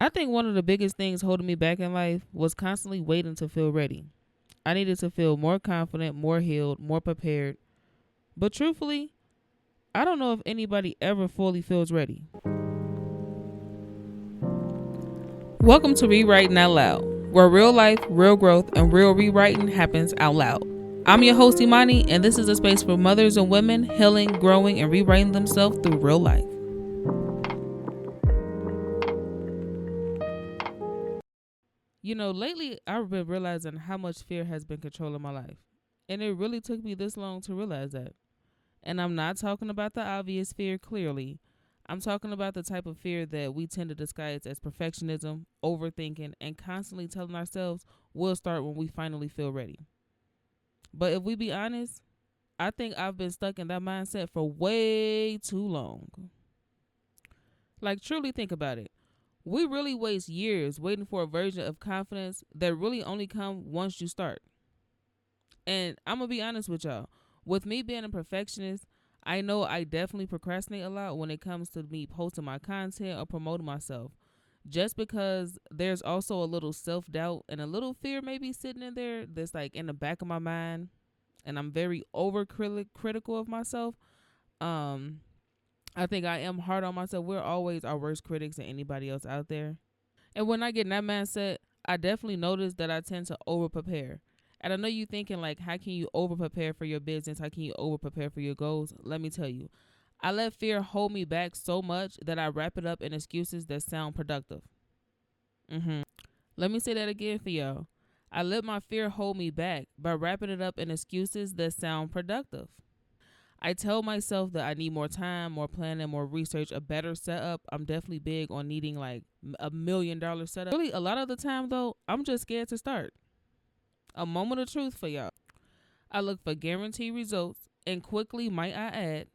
I think one of the biggest things holding me back in life was constantly waiting to feel ready. I needed to feel more confident, more healed, more prepared. But truthfully, I don't know if anybody ever fully feels ready. Welcome to Rewriting Out Loud, where real life, real growth, and real rewriting happens out loud. I'm your host, Imani, and this is a space for mothers and women healing, growing, and rewriting themselves through real life. You know, lately I've been realizing how much fear has been controlling my life. And it really took me this long to realize that. And I'm not talking about the obvious fear clearly. I'm talking about the type of fear that we tend to disguise as perfectionism, overthinking, and constantly telling ourselves we'll start when we finally feel ready. But if we be honest, I think I've been stuck in that mindset for way too long. Like, truly think about it. We really waste years waiting for a version of confidence that really only come once you start. And I'm going to be honest with y'all. With me being a perfectionist, I know I definitely procrastinate a lot when it comes to me posting my content or promoting myself. Just because there's also a little self-doubt and a little fear maybe sitting in there that's like in the back of my mind. And I'm very critical of myself. I think I am hard on myself. We're always our worst critics than anybody else out there. And when I get in that mindset, I definitely notice that I tend to over prepare. And I know you thinking like, how can you over prepare for your business? How can you over prepare for your goals? Let me tell you, I let fear hold me back so much that I wrap it up in excuses that sound productive. Let me say that again for y'all. I let my fear hold me back by wrapping it up in excuses that sound productive. I tell myself that I need more time, more planning, more research, a better setup. I'm definitely big on needing like $1 million setup. Really, a lot of the time though, I'm just scared to start. A moment of truth for y'all. I look for guaranteed results and quickly, might I add,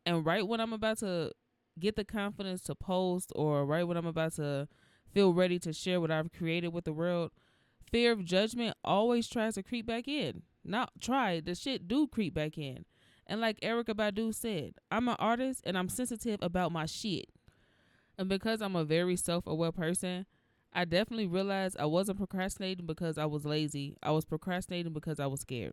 and right when I'm about to get the confidence to post or right when I'm about to feel ready to share what I've created with the world, fear of judgment always tries to creep back in. Not try, the shit do creep back in. And like Erykah Badu said, I'm an artist and I'm sensitive about my shit. And because I'm a very self-aware person, I definitely realized I wasn't procrastinating because I was lazy. I was procrastinating because I was scared.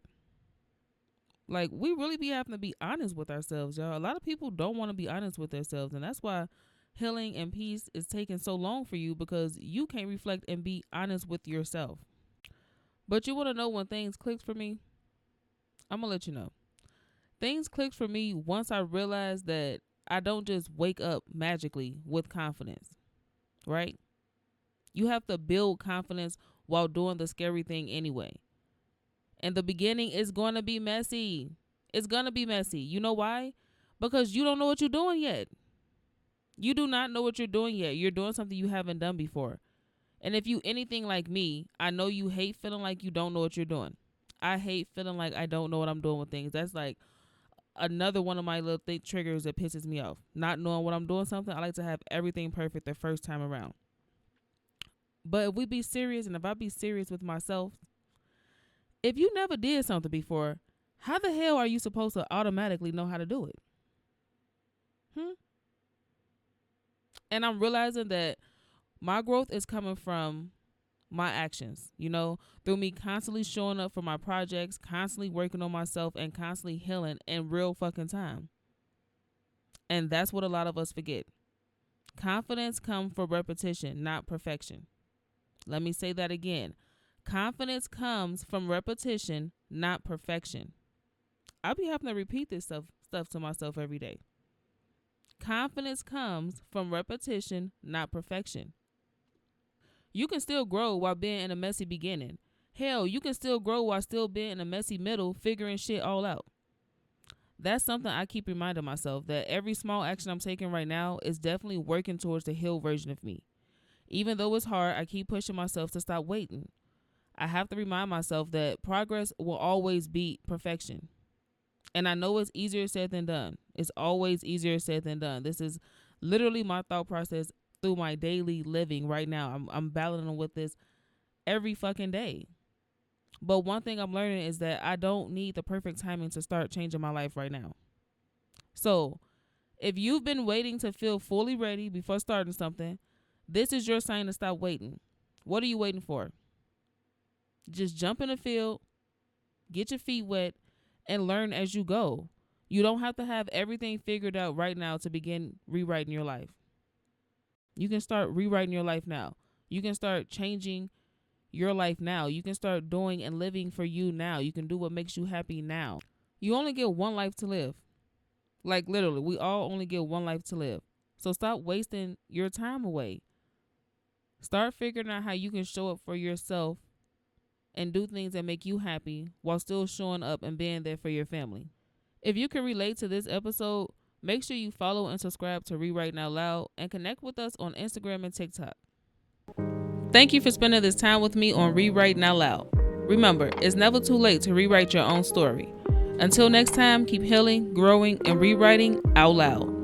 Like, we really be having to be honest with ourselves, y'all. A lot of people don't want to be honest with themselves. And that's why healing and peace is taking so long for you, because you can't reflect and be honest with yourself. But you want to know when things clicked for me? I'm going to let you know. Things clicked for me once I realized that I don't just wake up magically with confidence, right? You have to build confidence while doing the scary thing anyway. And the beginning is going to be messy. It's going to be messy. You know why? Because you don't know what you're doing yet. You do not know what you're doing yet. You're doing something you haven't done before. And if you anything like me, I know you hate feeling like you don't know what you're doing. I hate feeling like I don't know what I'm doing with things. That's like another one of my little triggers that pisses me off. Not knowing what I'm doing something. I like to have everything perfect the first time around. But if we be serious, and if I be serious with myself, if you never did something before, how the hell are you supposed to automatically know how to do it? And I'm realizing that my growth is coming from my actions, through me constantly showing up for my projects, constantly working on myself, and constantly healing in real fucking time. And that's what a lot of us forget. Confidence comes from repetition, not perfection. Let me say that again. Confidence comes from repetition, not perfection. I be having to repeat this stuff to myself every day. Confidence comes from repetition, not perfection. You can still grow while being in a messy beginning. Hell, you can still grow while still being in a messy middle, figuring shit all out. That's something I keep reminding myself, that every small action I'm taking right now is definitely working towards the healed version of me. Even though it's hard, I keep pushing myself to stop waiting. I have to remind myself that progress will always beat perfection. And I know it's easier said than done. It's always easier said than done. This is literally my thought process through my daily living right now. I'm battling with this every fucking day. But one thing I'm learning is that I don't need the perfect timing to start changing my life right now. So if you've been waiting to feel fully ready before starting something, This is your sign to stop waiting. What are you waiting for? Just jump in the field, get your feet wet, and learn as you go. You don't have to have everything figured out right now to begin rewriting your life. You can start rewriting your life now. You can start changing your life now. You can start doing and living for you now. You can do what makes you happy now. You only get one life to live. Like literally, we all only get one life to live. So stop wasting your time away. Start figuring out how you can show up for yourself and do things that make you happy while still showing up and being there for your family. If you can relate to this episode, make sure you follow and subscribe to Rewriting Out Loud and connect with us on Instagram and TikTok. Thank you for spending this time with me on Rewriting Out Loud. Remember, it's never too late to rewrite your own story. Until next time, keep healing, growing, and rewriting out loud.